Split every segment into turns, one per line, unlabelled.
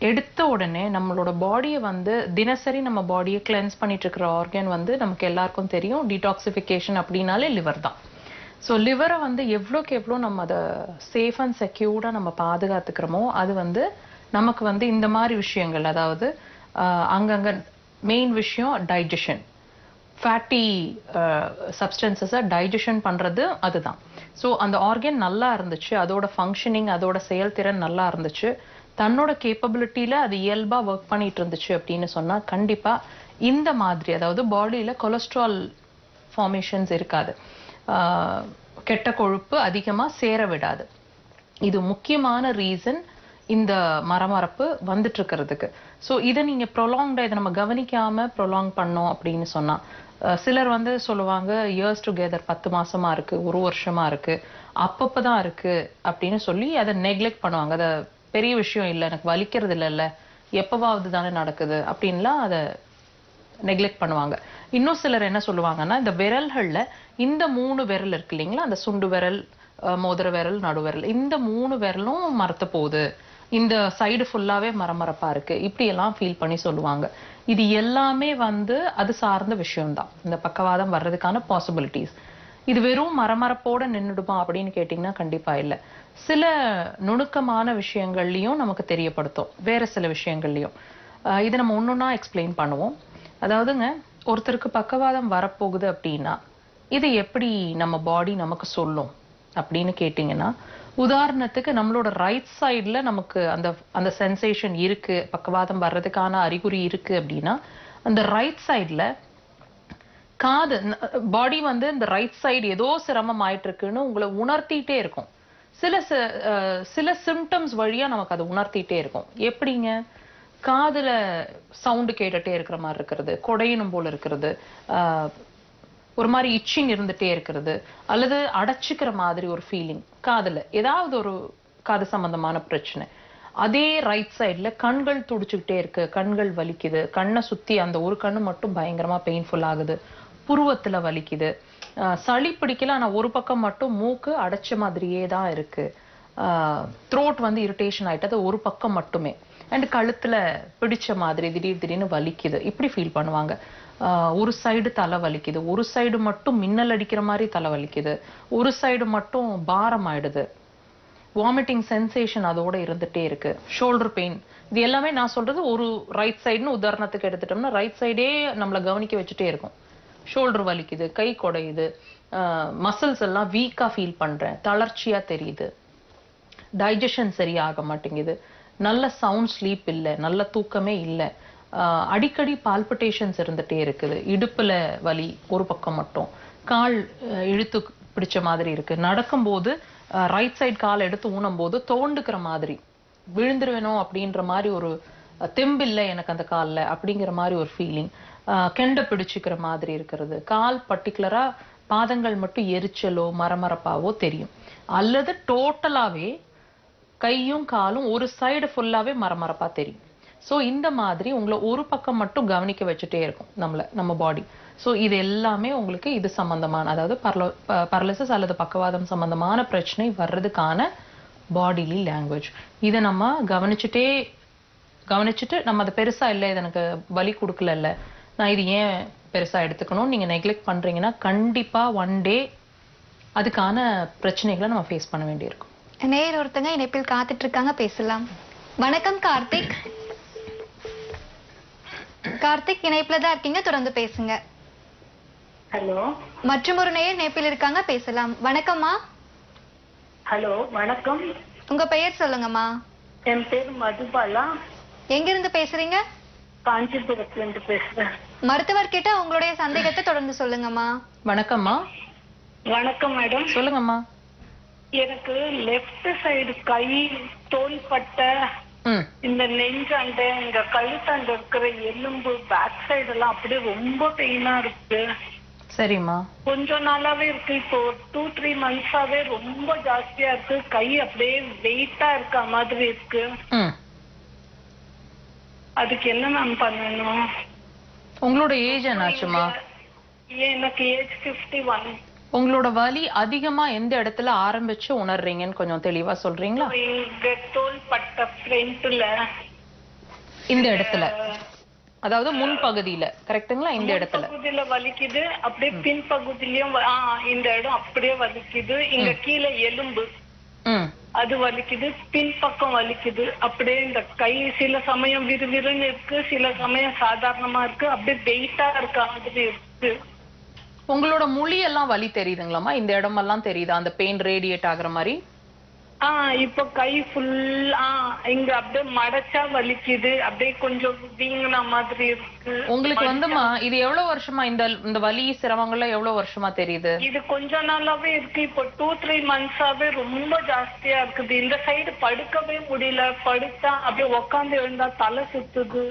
எடுத்த உடனே நம்மளோட பாடியை வந்து தினசரி நம்ம பாடியை கிளென்ஸ் பண்ணிட்டு இருக்கிற ஆர்கன் வந்து நமக்கு எல்லாருக்கும் தெரியும். டீடாக்சிஃபிகேஷன் அப்படின்னாலே லிவர் தான். ஸோ லிவரை வந்து எவ்வளோக்கு எவ்வளோ நம்ம அதை சேஃப் அண்ட் செக்யூர்டாக நம்ம பாதுகாத்துக்கிறோமோ அது வந்து நமக்கு வந்து இந்த மாதிரி விஷயங்கள், அதாவது அங்கங்கே மெயின் விஷயம் டைஜஷன், ஃபேட்டி சப்ஸ்டன்சஸை டைஜஷன் பண்ணுறது அதுதான். ஸோ அந்த ஆர்கன் நல்லா இருந்துச்சு, அதோட ஃபங்க்ஷனிங், அதோட செயல்திறன் நல்லா இருந்துச்சு, தன்னோட கேப்பபிலிட்டியில் அது இயல்பாக ஒர்க் பண்ணிட்டு இருந்துச்சு அப்படின்னு சொன்னால் கண்டிப்பாக இந்த மாதிரி, அதாவது பாடியில் கொலஸ்ட்ரால் ஃபார்மேஷன்ஸ் இருக்காது, கெட்ட கொழுப்பு அதிகமாக சேர விடாது. இது முக்கியமான ரீசன் இந்த மரமரப்பு வந்துட்டு இருக்கிறதுக்கு. ஸோ இதை நீங்கள் ப்ரொலாங்டாக இதை நம்ம கவனிக்காமல் ப்ரொலாங் பண்ணோம் அப்படின்னு சொன்னால், சிலர் வந்து சொல்லுவாங்க இயர்ஸ் டுகெதர் 10 மாசமா இருக்கு, 1 வருஷமா இருக்கு, அப்பப்போ தான் இருக்கு அப்படின்னு சொல்லி அதை நெக்லெக்ட் பண்ணுவாங்க. அதை பெரிய விஷயம் இல்லை, எனக்கு வலிக்கிறது இல்லைல்ல, எப்பவாவது தானே நடக்குது அப்படின்லாம் அதை நெக்லெக்ட் பண்ணுவாங்க. இன்னும் சிலர் என்ன சொல்லுவாங்கன்னா, இந்த விரல்கள்ல இந்த 3 விரல் இருக்கு இல்லைங்களா, அந்த சுண்டு விரல், மோதிர விரல், நடுவிரல், இந்த 3 விரலும் மரத்த போகுது, இந்த சைடு ஃபுல்லாவே மரமரப்பா இருக்கு, இப்படி எல்லாம் ஃபீல் பண்ணி சொல்லுவாங்க. இது எல்லாமே வந்து அது சார்ந்த விஷயம்தான், இந்த பக்கவாதம் வர்றதுக்கான பாசிபிலிட்டிஸ். இது வெறும் மரமரப்போட நின்றுடுமா அப்படின்னு கேட்டிங்கன்னா கண்டிப்பா இல்லை. சில நுணுக்கமான விஷயங்கள்லையும் நமக்கு தெரியப்படுத்தும், வேற சில விஷயங்கள்லையும். இதை நம்ம ஒன்னொன்னா எக்ஸ்பிளைன் பண்ணுவோம். அதாவதுங்க, ஒருத்தருக்கு பக்கவாதம் வரப்போகுது அப்படின்னா இது எப்படி நம்ம பாடி நமக்கு சொல்லும் அப்படின்னு கேட்டிங்கன்னா, உதாரணத்துக்கு நம்மளோட ரைட் சைடில் நமக்கு அந்த அந்த சென்சேஷன் இருக்கு, பக்கவாதம் வர்றதுக்கான அறிகுறி இருக்கு அப்படின்னா, அந்த ரைட் சைடில் காது, பாடி வந்து இந்த ரைட் சைடு ஏதோ சிரமம் ஆயிட்டு இருக்குன்னு உங்களை உணர்த்திட்டே இருக்கும். சில சிம்டம்ஸ் வழியா நமக்கு அதை உணர்த்திட்டே இருக்கும். எப்படிங்க? காதுல சவுண்டு கேட்டுட்டே இருக்கிற மாதிரி இருக்கிறது, குடையணும் போல இருக்கிறது, ஒரு மாதிரி இச்சிங் இருந்துட்டே இருக்கிறது, அல்லது அடைச்சிக்கிற மாதிரி ஒரு ஃபீலிங் காதுல, ஏதாவது ஒரு காது சம்பந்தமான பிரச்சனை. அதே ரைட் சைட்ல கண்கள் துடிச்சுக்கிட்டே இருக்கு, கண்கள் வலிக்குது, கண்ணை சுத்தி அந்த ஒரு கண்ணு மட்டும் பயங்கரமா பெயின்ஃபுல் ஆகுது, புருவத்துல வலிக்குது, சளி பிடிக்கல ஆனா ஒரு பக்கம் மட்டும் மூக்கு அடைச்ச மாதிரியே தான் இருக்கு, த்ரோட் வந்து இரிட்டேஷன் ஆயிட்டது ஒரு பக்கம் மட்டுமே, அண்ட் கழுத்துல பிடிச்ச மாதிரி திடீர்னு வலிக்குது, இப்படி ஃபீல் பண்ணுவாங்க. ஒரு சைடு தலை வலிக்குது, ஒரு சைடு மட்டும் மின்னல் அடிக்கிற மாதிரி தலை வலிக்குது, ஒரு சைடு மட்டும் பாரம் ஆயிடுது, வாமிட்டிங் சென்சேஷன் அதோட இருந்துட்டே இருக்கு, ஷோல்டர் பெயின். இது எல்லாமே நான் சொல்றது ஒரு ரைட் சைடுன்னு உதாரணத்துக்கு எடுத்துட்டோம்னா ரைட் சைடே நம்மளை கவனிக்க வச்சுட்டே இருக்கும். ஷோல்டர் வலிக்குது, கை குடையுது, மசில்ஸ் எல்லாம் வீக்கா ஃபீல் பண்றேன், தளர்ச்சியா தெரியுது, டைஜஷன் சரியாக மாட்டேங்குது, நல்ல சவுண்ட் ஸ்லீப் இல்லை, நல்ல தூக்கமே இல்லை, அடிக்கடி பால்பிட்டேஷன்ஸ் இருந்துட்டே இருக்குது, இடுப்புல வலி ஒரு பக்கம் மட்டும், கால் இழுத்து பிடிச்ச மாதிரி இருக்கு, நடக்கும்போது ரைட் சைடு கால் எடுத்து ஊனும் போது தோண்டுக்கிற மாதிரி, விழுந்துருவேணும் அப்படின்ற மாதிரி ஒரு தெம்பில்லை எனக்கு அந்த காலில் அப்படிங்கிற மாதிரி ஒரு ஃபீலிங், கெண்டை பிடிச்சிக்கிற மாதிரி இருக்கிறது, கால் பர்டிகுலரா பாதங்கள் மட்டும் எரிச்சலோ மரமரப்பாவோ தெரியும், அல்லது டோட்டலாவே கையும் காலும் ஒரு சைடு ஃபுல்லாவே மரமரப்பா தெரியும். ஸோ இந்த மாதிரி உங்களை ஒரு பக்கம் மட்டும் கவனிக்க வச்சுட்டே இருக்கும் நம்ம பாடி. ஸோ இது எல்லாமே உங்களுக்கு இது சம்பந்தமான, அதாவது பரலிசிஸ் அல்லது பக்கவாதம் சம்பந்தமான பிரச்சனை வர்றதுக்கான பாடிலி லாங்குவேஜ். இதை நம்ம கவனிச்சுட்டு நம்ம அதை பெருசா இல்லை, இது எனக்கு வலி கொடுக்கல, இல்லை நான் இது ஏன் பெருசா எடுத்துக்கணும் நீங்க நெக்லெக்ட் பண்றீங்கன்னா கண்டிப்பா ஒன் டே அதுக்கான பிரச்சனைகளை நம்ம ஃபேஸ் பண்ண வேண்டியிருக்கும்.
நேர் ஒருத்தங்க இணைப்பில் காத்துட்டு இருக்காங்க, பேசலாம். வணக்கம் கார்த்திக். கார்த்திக் இணைப்புல தான் இருக்கீங்க, தொடர்ந்து பேசுங்க.
ஹலோ.
மற்றும் ஒரு நேர் இணைப்பில் இருக்காங்க, பேசலாம். வணக்கம்மா.
ஹலோ வணக்கம்.
உங்க பெயர் சொல்லுங்கம்மா.
என் பேர் மதுபாலா.
எங்க இருந்து பேசுறீங்க?
காஞ்சிபுரத்துல இருந்து பேசுறேன்.
மருத்துவர் கிட்ட உங்களுடைய சந்தேகத்தை தொடர்ந்து சொல்லுங்கம்மா.
வணக்கம்மா.
வணக்கம் மேடம்.
சொல்லுங்கம்மா.
எனக்கு லெஃப்ட் சைடு கை, தோள்பட்டை, இந்த நெஞ்சாண்ட, இந்த கழுத்தாண்ட இருக்கிற எலும்பு, பேக் சைடு எல்லாம் அப்படியே ரொம்ப பெயினா இருக்கு.
சரிம்மா.
கொஞ்ச நாளாவே இருக்கு, இப்போ 2-3 மந்த்ஸாவே ரொம்ப ஜாஸ்தியா இருக்கு, கை அப்படியே வெயிட்டா இருக்க மாதிரி இருக்கு. அதுக்கு என்ன மேம் பண்ணணும்?
உங்களோட ஏஜ் என்னாச்சுமா?
எனக்கு ஏஜ் 51.
உங்களோட வலி அதிகமா எந்த இடத்துல ஆரம்பிச்சு உணர்றீங்கன்னு கொஞ்சம் தெளிவா சொல்றீங்களா?
தோள்பட்டை ஃப்ரண்ட்ல.
இந்த இடத்துல, அதாவது முன் பகுதியில கரெக்ட்டுங்களா? இந்த இடத்துல
பகுதியில வலிக்குது, அப்படியே பின் பகுதியிலயும் இந்த இடம் அப்படியே வலிக்குது. இங்க கீழே எலும்பு அது வலிக்குது, பின் பக்கம் வலிக்குது. அப்படியே இந்த கை சில சமயம் விறுவிறுன்னு இருக்கு, சில சமயம் சாதாரணமா இருக்கு, அப்படியே வெயிட்டா இருக்க மாதிரி இருக்கு.
உங்களோட மொழி எல்லாம் வலி தெரியுதுங்களாமா? இந்த இடமெல்லாம் தெரியுதா அந்த பெயின் ரேடியேட் ஆகுற மாதிரி?
இப்ப கை ஃபுல்லா இங்க அப்படியே மடச்சா வலிக்குது, அப்படியே கொஞ்சம் வீங்கின மாதிரி இருக்கு.
உங்களுக்கு வந்துமா இது எவ்வளவு வருஷமா இந்த வலி சிரமங்கள்ல எவ்வளவு வருஷமா தெரியுது?
இது கொஞ்ச நாளாவே இருக்கு. இப்போ 2-3 மந்த்ஸாவே ரொம்ப ஜாஸ்தியா இருக்குது. இந்த சைடு படுக்கவே முடியல, படுத்தா அப்படியே உக்காந்து எழுந்தா தலை சுத்துது.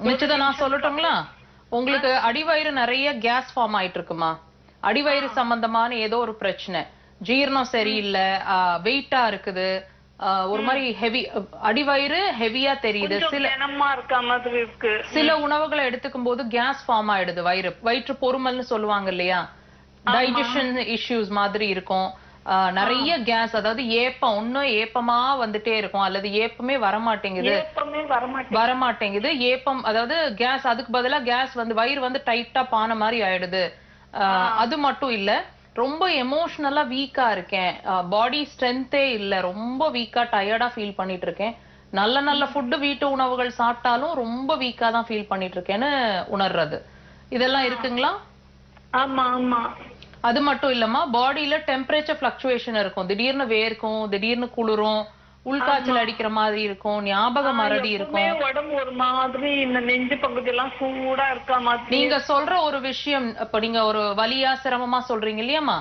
மிச்சத நான் சொல்லட்டுங்களா? உங்களுக்கு அடிவயிறு நிறைய கேஸ் ஃபார்ம் ஆயிட்டு இருக்குமா? அடிவயிறு சம்பந்தமான ஏதோ ஒரு பிரச்சனை, ஜீரணம் சரியில்லை, வெயிட்டா இருக்குது, ஒரு மாதிரி ஹெவி, அடிவயிறு ஹெவியா தெரியுது, சில உணவுகளை எடுத்துக்கும் போது கேஸ் ஃபார்ம் ஆயிடுது, வயிற்று பொறுமல்னு சொல்லுவாங்க இல்லையா, டைஜஷன் இஷ்யூஸ் மாதிரி இருக்கும், நிறைய கேஸ், அதாவது ஏப்பம், ஒன்னும் ஏப்பமா வந்துட்டே இருக்கும், அல்லது ஏப்பமே வரமாட்டேங்குது, ஏப்பம் அதாவது கேஸ், அதுக்கு பதிலா கேஸ் வந்து வயிறு வந்து டைட்டா பானை மாதிரி ஆயிடுது. அது மட்டும் இல்ல, ரொம்ப எமோஷனலா வீக்கா இருக்கேன், பாடி ஸ்ட்ரென்த்தே இல்ல, ரொம்ப வீக்கா டயர்டா ஃபீல் பண்ணிட்டு இருக்கேன், நல்ல நல்ல ஃபுட்டு வீட்டு உணவுகள் சாப்பிட்டாலும் ரொம்ப வீக்கா தான் ஃபீல் பண்ணிட்டு இருக்கேன்னு உணர்றது, இதெல்லாம் இருக்குங்களா?
ஆமா ஆமா.
அது மட்டும் இல்லம்மா, பாடியில டெம்பரேச்சர் பிளக்சுவேஷன் இருக்கும், திடீர்னு வேர்க்கும், திடீர்னு குளிரும், உள்காய்ச்சல் அடிக்கிற மாதிரி இருக்கும், ஞாபக மறதி இருக்கும்,
உடம்பு ஒரு மாதிரி இந்த நெஞ்சு பகுதி எல்லாம் சூடா இருக்க மாதிரி.
நீங்க சொல்ற ஒரு விஷயம், இப்ப நீங்க ஒரு வலியா சிரமமா சொல்றீங்க இல்லையாமா,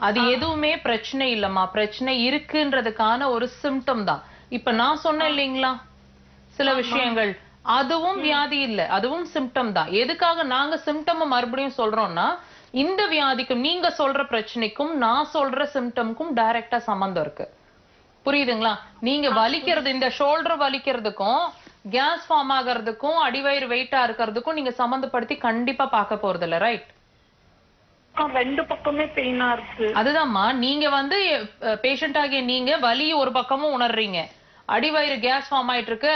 அது எதுவுமே பிரச்சனை இல்லம்மா, பிரச்சனை இருக்குன்றதுக்கான ஒரு சிம்டம் தான். இப்ப நான் சொன்னேன் இல்லைங்களா சில விஷயங்கள், அதுவும் வியாதி இல்ல, அதுவும் சிம்டம் தான். எதுக்காக நாங்க சிம்டம் மறுபடியும் சொல்றோம்னா, இந்த வியாதிக்கும் நீங்க சொல்ற பிரச்சனைக்கும் நான் சொல்ற சிம்டம்க்கும் டைரக்டா சம்பந்தம் இருக்கு, புரியுதுங்களா? நீங்க வலிக்கிறது, இந்த ஷோல்டர் வலிக்கிறதுக்கும் கேஸ் ஃபார்ம் ஆகிறதுக்கும் அடிவயிறு வெயிட்டா இருக்கிறதுக்கும் நீங்க சம்பந்தப்படுத்தி கண்டிப்பா பார்க்க போறது இல்ல, ரைட்?
ரெண்டு பக்கமே பெயினா இருக்கு.
அதுதான்மா, நீங்க வந்து பேஷண்ட் ஆகிய நீங்க வலி ஒரு பக்கமும் உணர்றீங்க, அடிவயிறு கேஸ் ஃபார்ம் ஆயிட்டு இருக்கு,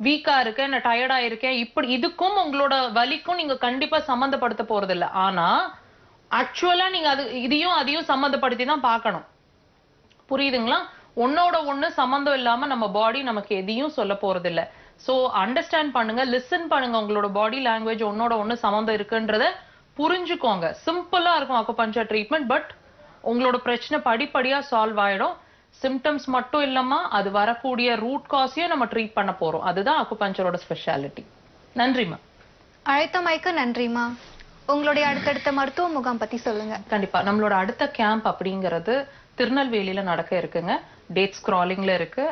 வீக்கா இருக்கேன், நான் டயர்டா இருக்கேன், இப்படி இதுக்கும் உங்களோட வலிக்கும் நீங்க கண்டிப்பா சம்பந்தப்படுத்த போறது இல்ல. ஆனா ஆக்சுவலா நீங்க இதையும் அதையும் சம்பந்தப்படுத்தி தான் பார்க்கணும், புரியுதுங்களா? ஒன்னோட ஒண்ணு சம்பந்தம் இல்லாம நம்ம பாடி நமக்கு எதையும் சொல்ல போறது இல்ல. சோ அண்டர்ஸ்டாண்ட் பண்ணுங்க, லிசன் பண்ணுங்க, உங்களோட பாடி லாங்குவேஜ் ஒன்னோட ஒண்ணு சம்பந்தம் இருக்குன்றத புரிஞ்சுக்கோங்க. சிம்பிளா இருக்கும் அக்குபஞ்சர் ட்ரீட்மெண்ட், பட் உங்களோட பிரச்சனை படிப்படியா சால்வ் ஆயிடும். சிம்டம்ஸ் மட்டும் இல்லாம அது வரக்கூடிய ரூட் காஸையும் நம்ம ட்ரீட் பண்ண போறோம், அதுதான் அக்குபஞ்சரோட ஸ்பெஷாலிட்டி. நன்றிமா.
அழைத்தமைக்கு நன்றிமா. உங்களுடைய அடுத்தடுத்த மருத்துவ முகாம் பத்தி சொல்லுங்க.
கண்டிப்பா, நம்மளோட அடுத்த கேம்ப் அப்படிங்கிறது திருநெல்வேலியில நடக்க இருக்குங்க, டேட் ஸ்க்ராலிங்ல இருக்கு.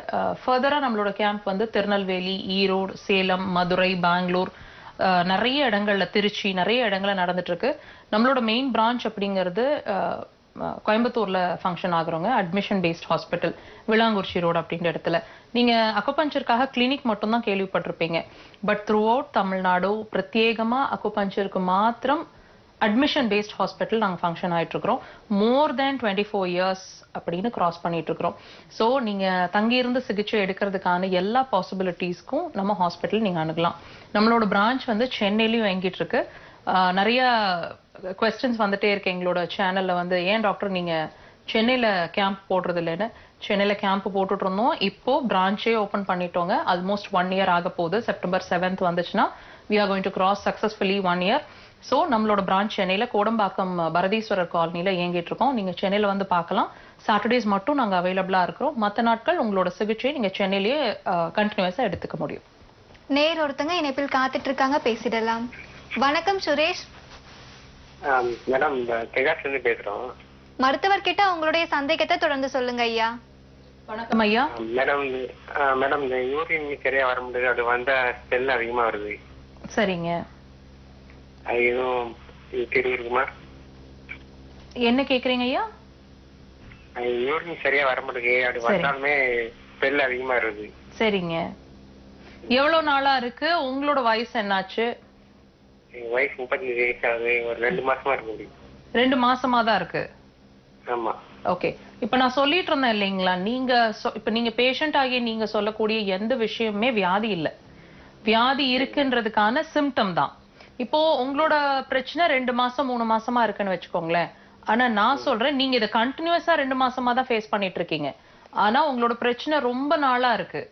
ஃபர்தரா நம்மளோட கேம்ப் வந்து திருநெல்வேலி, ஈரோடு, சேலம், மதுரை, பெங்களூர், நிறைய இடங்கள்ல, திருச்சி, நிறைய இடங்கள்ல நடந்துட்டு இருக்கு. நம்மளோட மெயின் பிரான்ச் அப்படிங்கிறது கோயம்புத்தூர்ல ஃபங்க்ஷன் ஆகுறவங்க, admission based hospital, Vilankurichi road அப்படின்ற இடத்துல. நீங்க அக்குபஞ்சருக்காக கிளினிக் மட்டும் தான் கேள்விப்பட்டிருப்பீங்க, பட் த்ரூ அவுட் தமிழ்நாடு பிரத்யேகமா அக்குபஞ்சருக்கு மாத்திரம் அட்மிஷன் பேஸ்ட் ஹாஸ்பிட்டல் நாங்கள் ஃபங்க்ஷன் ஆயிட்டு இருக்கிறோம். மோர் தேன் 24 இயர்ஸ் அப்படின்னு கிராஸ் பண்ணிட்டு இருக்கிறோம். ஸோ நீங்க தங்கியிருந்து சிகிச்சை எடுக்கிறதுக்கான எல்லா பாசிபிலிட்டிஸ்க்கும் நம்ம ஹாஸ்பிட்டல் நீங்க அணுகலாம். நம்மளோட பிரான்ச் வந்து சென்னையிலையும் இயங்கிட்டு இருக்கு. நிறைய கொஸ்டின்ஸ் வந்துட்டே இருக்கு எங்களோட சேனல்ல வந்து, ஏன் டாக்டர் நீங்க சென்னையில கேம்ப் போடுறது இல்லைன்னு. சென்னையில கேம்ப் போட்டுட்டு இருந்தோம், இப்போ பிரான்ச்சே ஓபன் பண்ணிட்டோங்க. ஆல்மோஸ்ட் 1 இயர் ஆக போகுது. செப்டம்பர் 7th வந்துச்சுன்னா we are going to cross successfully 1 year. So நம்மளோட பிரான்ச் சென்னையில கோடம்பாக்கம் பரதீஸ்வரர் காலனில இயங்கிட்டு இருக்கோம். நீங்க சென்னையில வந்து பார்க்கலாம். சாட்டர்டேஸ் மட்டும் நாங்க அவைலபிளா இருக்கிறோம். மற்ற நாட்கள் உங்களோட சிகிச்சையை நீங்க சென்னையிலேயே கண்டினியூஸா எடுத்துக்க முடியும்.
நேர் ஒருத்தங்க இணைப்பில் காத்துட்டு இருக்காங்க, பேசிடலாம். வணக்கம் சுரேஷ்.
மேடம், தெகாசிலிருந்து பேசுறோம்.
மருத்துவர் கிட்ட உங்களுடைய சந்தேகத்தை தொடர்ந்து சொல்லுங்க ஐயா.
வணக்கம் ஐயா.
மேடம் இந்த யூரின் சரியா வர முடியாது, அது வந்தா ஸ்மெல் அதிகமா வருது.
சரிங்க,
அது எதுவும் தீர்வு இருக்குமா?
என்ன கேக்குறீங்க ஐயா?
யூரின் சரியா வர மாட்டேங்குது, அது வந்தாலுமே ஸ்மெல் அதிகமா வருது.
சரிங்க, எவ்வளவு நாளா இருக்கு? உங்களோட வயசு என்னாச்சு?
வயசு 35 வயசு ஆகுது. ஒரு 2 மாசமா இருக்கு.
2 மாசமா தான் இருக்கு.
ஆமா.
ஓகே, இப்ப நான் சொல்லிட்டு இருந்தேன் இல்லைங்களா, நீங்க இப்ப நீங்க பேஷண்ட் ஆகிய நீங்க சொல்லக்கூடிய எந்த விஷயமுமே வியாதி இல்ல. வியாதி இருக்குன்றதுக்கான சிம்டம் தான். இப்போ உங்களோட பிரச்சனை 2 மாசம் 3 மாசமா இருக்குன்னு வச்சுக்கோங்களேன். ஆனா நான் சொல்றேன், நீங்க இதை கண்டினியூஸா 2 மாசமா தான் ஃபேஸ் பண்ணிட்டு இருக்கீங்க. ஆனா உங்களோட பிரச்சனை ரொம்ப நாளா இருக்கு.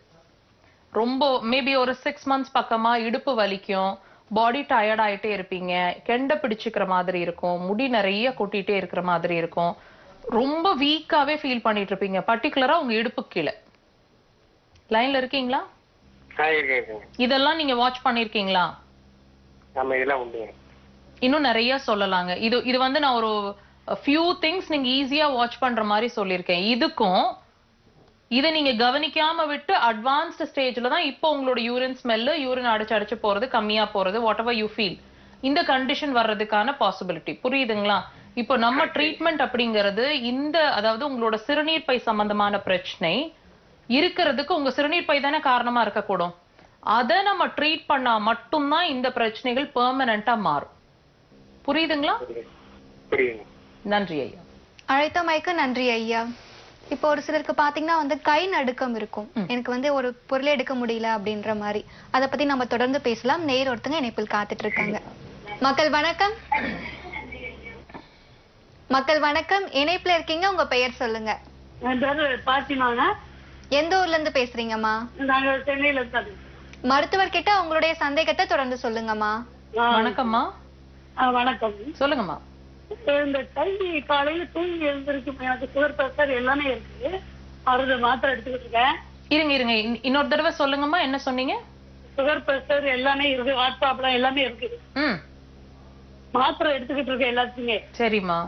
ரொம்ப மேபி ஒரு 6 months பக்கமா இடுப்பு வலிக்கும், பாடி டயர்ட் ஆயிட்டே இருப்பீங்க, கெண்ட பிடிச்சுக்கிற மாதிரி இருக்கும், முடி நிறைய கொட்டிட்டே இருக்கிற மாதிரி இருக்கும், ரொம்ப வீக்காவே ஃபீல் பண்ணிட்டு இருப்பீங்க, பர்டிகுலரா உங்க இடுப்பு கீழே. லைன்ல இருக்கீங்களா? இதெல்லாம் நீங்க வாட்ச் பண்ணிருக்கீங்களா? இன்னும் நிறைய சொல்லலாங்க. இது வந்து நான் ஒரு few things நீங்க ஈஸியா வாட்ச் பண்ற மாதிரி சொல்லியிருக்கேன். இதுக்கும் இதை நீங்க கவனிக்காம விட்டு அட்வான்ஸ்ட் ஸ்டேஜ்ல தான் இப்போ உங்களோட யூரின் ஸ்மெல், யூரின் அடிச்சு போறது, கம்மியா போறது, வாட் எவர் யூ ஃபீல், இந்த கண்டிஷன் வர்றதுக்கான பாசிபிலிட்டி. புரியுதுங்களா? இப்போ நம்ம ட்ரீட்மெண்ட் அப்படிங்கிறது அதாவது உங்களோட சிறுநீர் பை சம்பந்தமான பிரச்சனை இருக்கிறதுக்கு உங்க சிறுநீர் பை தானே காரணமா இருக்கக்கூடும். அதை நம்ம ட்ரீட் பண்ணா மட்டும்தான் இந்த பிரச்சனைகள் பெர்மனண்டா மாறும். புரியுதுங்களா? நன்றி ஐயா.
அழைத்தமைக்கு நன்றி ஐயா. இப்போ ஒரு சிலருக்கு பாத்தீங்கன்னா வந்து கை நடுக்கம் இருக்கும், எனக்கு வந்து ஒரு பொருளை எடுக்க முடியல அப்படின்ற மாதிரி. அதை பத்தி நம்ம தொடர்ந்து பேசலாம். நேர் ஒருத்தங்க இணைப்பில் காத்துட்டு இருக்காங்க. மக்கள் வணக்கம். மக்கள் வணக்கம், இணைப்புல இருக்கீங்க, உங்க பெயர் சொல்லுங்க. எந்த ஊர்ல இருந்து பேசுறீங்கம்மா? மருத்துவர் கிட்ட உங்களுடைய சந்தேகத்தை தொடர்ந்து சொல்லுங்கம்மா.
வணக்கம்மா.
வணக்கம்.
சொல்லுங்கம்மா.
இந்த கை காலையில தூங்கி எழுந்திருக்கு, அது சுகர் பிரஷர் எல்லாமே இருக்கு, மருந்து மாத்திரை எடுத்துக்கிட்டு இருக்கேன்.
இருங்க இன்னொரு தடவை சொல்லுங்கம்மா, என்ன சொன்னீங்க?
சுகர் பிரஷர் எல்லாமே இருக்கு, வாட்ஸ்அப்ல எல்லாமே இருக்கு, மாத்திரை எடுத்துக்கிட்டு இருக்கேன் எல்லாத்துக்குமே.
சரிம்மா.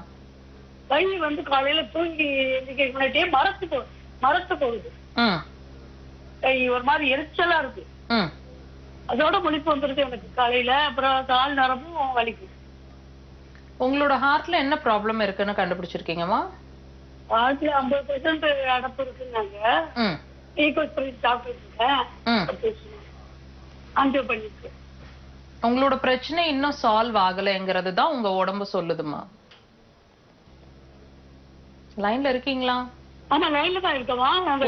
கை வந்து காலையில தூங்கி எழுந்திரிக்கே மரத்து போகுது, கை ஒரு மாதிரி எரிச்சலா இருக்கு, அதோட முழிப்பு வந்துருது எனக்கு காலையில. அப்புறம் கால் நரம்பும் வலிக்கும்.
உங்களோட ஹார்ட்ல என்ன ப்ராப்ளம் இருக்குன்னு கண்டுபிடிச்சிருக்கீங்கம்மா?
ஹார்ட்ல 50% அடப்பு இருக்குன்னாங்க.
உங்களோட பிரச்சனை இன்னும் சால்வ் ஆகலைங்கிறது தான் உங்க உடம்பு சொல்லுதுமா. லைன்ல இருக்கீங்களா?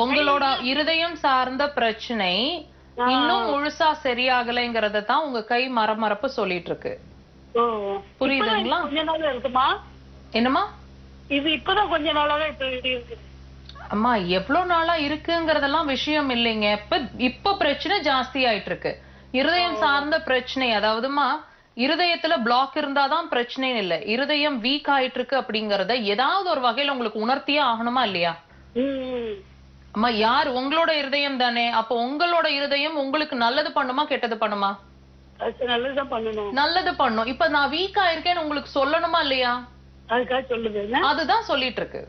உங்களோட இருதயம் சார்ந்த பிரச்சனை இன்னும் முழுசா சரியாகலைங்கிறத தான் உங்க கை மரமரப்பு சொல்லிட்டு இருக்கு. புரியுதுங்களா? என்னமா?
இது இப்பதான் கொஞ்ச நாளாவே இருக்கு.
அம்மா எவ்வளவு நாளா இருக்குங்கிறதெல்லாம் விஷயம் இல்லைங்க. இப்ப பிரச்சனை ஜாஸ்தி ஆயிட்டு இருக்கு. இருதயம் சார்ந்த பிரச்சனை, அதாவதுமா இருதயத்துல பிளாக் இருந்தாதான் பிரச்சனை இல்ல, இருதயம் வீக் ஆயிட்டு இருக்கு அப்படிங்கறத ஏதாவது ஒரு வகையில உங்களுக்கு உணர்த்தியே ஆகணுமா இல்லையா? அம்மா யார்? உங்களோட இருதயம் தானே. அப்ப உங்களோட இருதயம் உங்களுக்கு நல்லது பண்ணுமா கெட்டது பண்ணுமா? நல்லது பண்ணும். இப்ப நான் வீக் ஆயிருக்கேன்னு உங்களுக்கு சொல்லணுமா இல்லையா? அதுதான் சொல்லிட்டு இருக்கு.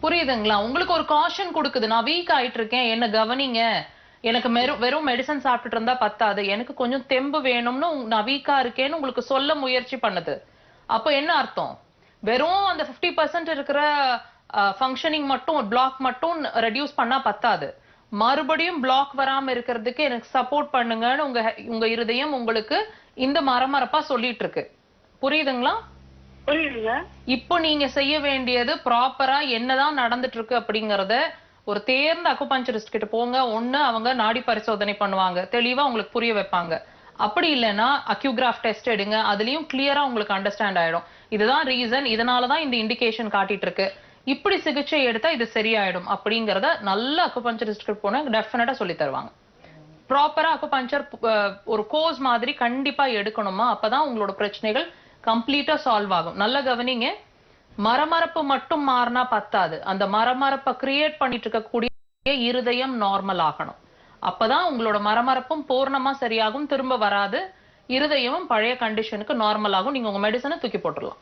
புரியுதுங்களா? உங்களுக்கு ஒரு காஷன் கொடுக்குது, நான் வீக் ஆயிட்டு இருக்கேன், என்ன கவனிங்க, எனக்கு வெறும் மெடிசன் சாப்பிட்டுட்டு இருந்தா பத்தாது, எனக்கு கொஞ்சம் தெம்பு வேணும்னு நான் வீக்கா இருக்கேன்னு உங்களுக்கு சொல்ல முயற்சி பண்ணுது. அப்ப என்ன அர்த்தம்? வெறும் அந்த 50% இருக்கிற ஃபங்க்ஷனிங் மட்டும், பிளாக் மட்டும் ரெடியூஸ் பண்ணா பத்தாது, மறுபடியும் பிளாக் வராம இருக்கிறதுக்கு எனக்கு சப்போர்ட் பண்ணுங்கன்னு உங்க இருதயம் உங்களுக்கு இந்த மரமரப்பா சொல்லிட்டு இருக்கு. புரியுதுங்களா? இப்போ நீங்க செய்ய வேண்டியது ப்ராப்பரா என்னதான் நடந்துட்டு இருக்கு அப்படிங்கறத ஒரு தேர்ந்த அக்குபஞ்சரிஸ்ட் கிட்ட போங்க. ஒண்ணு அவங்க நாடி பரிசோதனை பண்ணுவாங்க, தெளிவா உங்களுக்கு புரிய வைப்பாங்க. அப்படி இல்லைன்னா அக்யூகிராஃப் டெஸ்ட் எடுங்க, அதுலயும் கிளியரா உங்களுக்கு அண்டர்ஸ்டாண்ட் ஆயிடும். இதுதான் ரீசன், இதனாலதான் இந்த இண்டிகேஷன் காட்டிட்டு இருக்கு, இப்படி சிகிச்சை எடுத்தா இது சரியாயிடும் அப்படிங்கறத நல்ல அக்குபஞ்சரிஸ்ட் கிட்ட போனா டெஃபினட்டா சொல்லி தருவாங்க. ப்ராப்பரா அக்குபஞ்சர் ஒரு கோர்ஸ் மாதிரி கண்டிப்பா எடுக்கணுமா, அப்பதான் உங்களோட பிரச்சனைகள் கம்ப்ளீட்டா சால்வ் ஆகும். நல்ல கவனிங்க, மரமரப்பு மட்டும் மாறினா பத்தாது, அந்த மரமரப்பை கிரியேட் பண்ணிட்டு இருக்கக்கூடிய இருதயம் நார்மல் ஆகணும். அப்பதான் உங்களோட மரமரப்பும் பூர்ணமா சரியாகும், திரும்ப வராது, இருதயமும் பழைய கண்டிஷனுக்கு நார்மல் ஆகும். நீங்க உங்க மெடிசனை தூக்கி போட்டுடலாம்.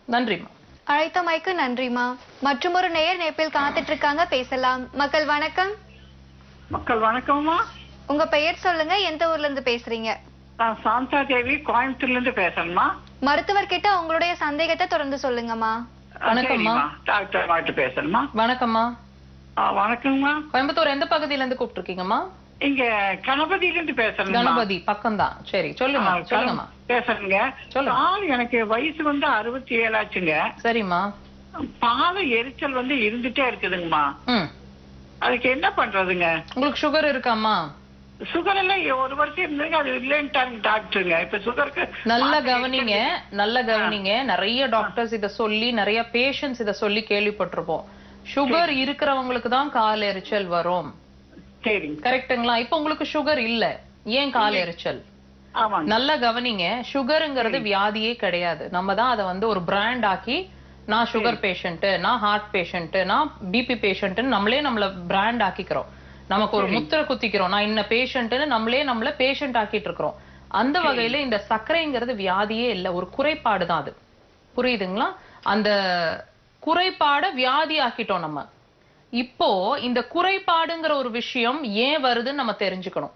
நன்றிமா.
அழைத்தமைக்கு நன்றிமா. மற்றும் ஒரு நேயர் நேப்பில் காத்துட்டு இருக்காங்க, பேசலாம். மக்கள் வணக்கம்.
மக்கள் வணக்கம்மா.
உங்க பெயர் சொல்லுங்க, எந்த ஊர்ல இருந்து பேசுறீங்க?
நான் சாந்தா தேவி, கோயம்புத்தூர்ல இருந்து பேசுறேன்மா.
மருத்துவர் கிட்ட உங்களுடைய சந்தேகத்தை தொடர்ந்து சொல்லுங்கம்மா.
வணக்கம்மா.
டாக்டர் மாட்டு பேசுறேன்மா.
வணக்கம்மா.
வணக்கம்மா.
கோயம்புத்தூர் எந்த பகுதியில இருந்து கூப்பிட்டு இருக்கீங்கம்மா?
இங்க கணபதியில இருந்து பேசுறேன்.
கணபதி பக்கம் தான். சரி சொல்லுங்க. சொல்லுங்கம்மா.
பேசுறேங்க. சொல்லுங்க. எனக்கு வயசு வந்து 67 ஆச்சுங்க.
சரிம்மா.
பால எரிச்சல் வந்து இருந்துட்டே இருக்குதுங்கம்மா. அதுக்கு என்ன பண்றதுங்க?
உங்களுக்கு சுகர் இருக்காம்மா?
சுகர் எல்லாம் ஒரு வருஷம் இருந்தது, அது இல்லைன்ட்டாங்க டாக்டருங்க. இப்ப சுகருக்கு
நல்ல கவனிங்க. நிறைய டாக்டர்ஸ் இத சொல்லி, நிறைய பேஷண்ட்ஸ் இத சொல்லி கேள்விப்பட்டிருப்போம். சுகர் இருக்கிறவங்களுக்கு தான் கால் எரிச்சல் வரும்.
சரிங்க.
கரெக்ட்டுங்களா? இப்ப உங்களுக்கு சுகர் இல்ல, ஏன் கால் எரிச்சல்?
ஆமாங்க.
நல்ல கவனிங்க. சுகருங்கிறது வியாதியே கிடையாது. நம்ம தான் அதை வந்து ஒரு பிராண்ட் ஆக்கி, நான் சுகர் பேஷண்ட், நான் ஹார்ட் பேஷண்ட், நான் பிபி பேஷண்ட் நம்மள பிராண்ட் ஆக்கிக்கிறோம். நமக்கு ஒரு முத்திரை குத்திக்கிறோம், நான் இன்ன பேஷண்ட்னு நம்மள பேஷண்ட் ஆக்கிட்டு இருக்கிறோம். அந்த வகையில இந்த சர்க்கரைங்கிறது வியாதியே இல்ல, ஒரு குறைபாடு தான் அது. புரியுதுங்களா? அந்த குறைபாட வியாதி ஆக்கிட்டோம் நம்ம. இப்போ இந்த குறைபாடுங்கிற ஒரு விஷயம் ஏன் வருதுன்னு நம்ம தெரிஞ்சுக்கணும்.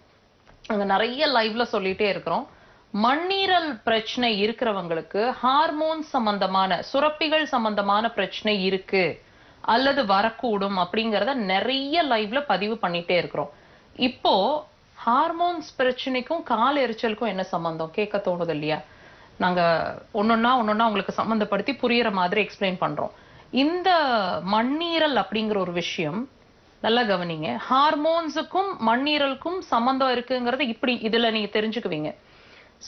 அங்க நிறைய லைவ்ல சொல்லிட்டே இருக்கிறோம். மண்ணீரல் பிரச்சனை இருக்கிறவங்களுக்கு ஹார்மோன் சம்பந்தமான, சுரப்பிகள் சம்பந்தமான பிரச்சனை இருக்கு அல்லது வரக்கூடும் அப்படிங்கறத நிறைய லைவ்ல பதிவு பண்ணிட்டே இருக்கிறோம். இப்போ ஹார்மோன்ஸ் பிரச்சனைக்கும் கால் எரிச்சலுக்கும் என்ன சம்பந்தம் கேட்க தோணுது இல்லையா? நாங்க ஒன்னொன்னா உங்களுக்கு சம்பந்தப்படுத்தி புரியுற மாதிரி எக்ஸ்பிளைன் பண்றோம். இந்த மண்ணீரல் அப்படிங்கிற ஒரு விஷயம் நல்லா கவனிங்க. ஹார்மோன்ஸுக்கும் மண்ணீரலுக்கும் சம்பந்தம் இருக்குங்கிறது இப்படி இதுல நீங்க தெரிஞ்சுக்குவீங்க.